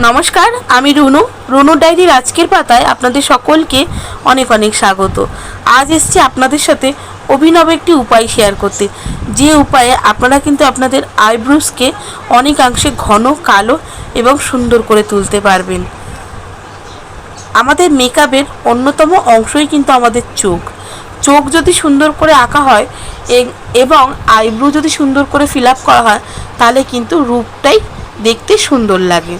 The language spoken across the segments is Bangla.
নমস্কার, আমি রুনু ডায়েরির আজকের পাতায় আপনাদের সকলকে অনেক অনেক স্বাগত। আজ এসেছি আপনাদের সাথে অভিনব একটি উপায় শেয়ার করতে, যে উপায়ে আপনারা কিন্তু আপনাদের আইব্রোসকে অনেকাংশে ঘন, কালো এবং সুন্দর করে তুলতে পারবেন। আমাদের মেকআপের অন্যতম অংশই কিন্তু আমাদের চোখ। চোখ যদি সুন্দর করে আঁকা হয় এবং আইব্রো যদি সুন্দর করে ফিল আপ করা হয়, তাহলে কিন্তু রূপটাই দেখতে সুন্দর লাগে।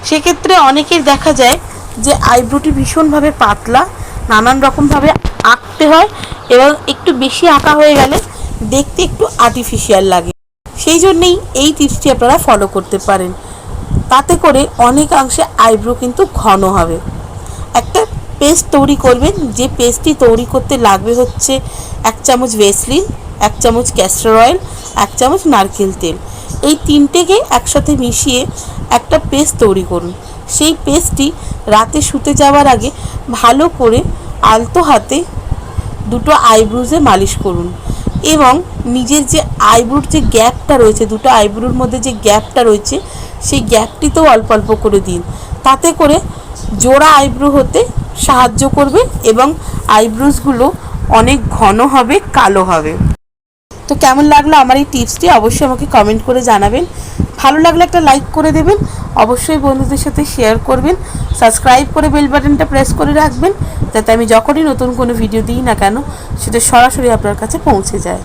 সেক্ষেত্রে অনেকের দেখা যায় যে আইব্রোটি ভীষণভাবে পাতলা, নানান রকমভাবে আঁকতে হয় এবং একটু বেশি আঁকা হয়ে গেলে দেখতে একটু আর্টিফিশিয়াল লাগে। সেই জন্যেই এই টিপসটি আপনারা ফলো করতে পারেন, তাতে করে অনেকাংশে আইব্রো কিন্তু ঘন হবে। একটা পেস্ট তৈরি করবেন, যে পেস্টটি তৈরি করতে লাগবে হচ্ছে 1 চামচ ভেসলিন, 1 চামচ ক্যাস্টর অয়েল, 1 চামচ নারকেল তেল। এই তিনটেকে একসাথে মিশিয়ে একটা পেস্ট তৈরি করুন। সেই পেস্টটি রাতে শুতে যাওয়ার আগে ভালো করে আলতো হাতে দুটো আইব্রোজে মালিশ করুন এবং নিজের যে আইব্রোর যে গ্যাপটা রয়েছে, দুটো আইব্রোর মধ্যে যে গ্যাপটা রয়েছে, সেই গ্যাপটিতেও অল্প অল্প করে দিন। তাতে করে জোড়া আইব্রো হতে সাহায্য করবে এবং আইব্রোসগুলো অনেক ঘন হবে, কালো হবে। তো কেমন লাগলো আমার এই টিপসটি অবশ্যই আমাকে কমেন্ট করে জানাবেন। ভালো লাগলে একটা লাইক করে দেবেন, অবশ্যই বন্ধুদের সাথে শেয়ার করবেন, সাবস্ক্রাইব করে বেল বাটনটা প্রেস করে রাখবেন, যাতে আমি যখনই নতুন কোনো ভিডিও দিই না কেন সেটা সরাসরি আপনার কাছে পৌঁছে যায়।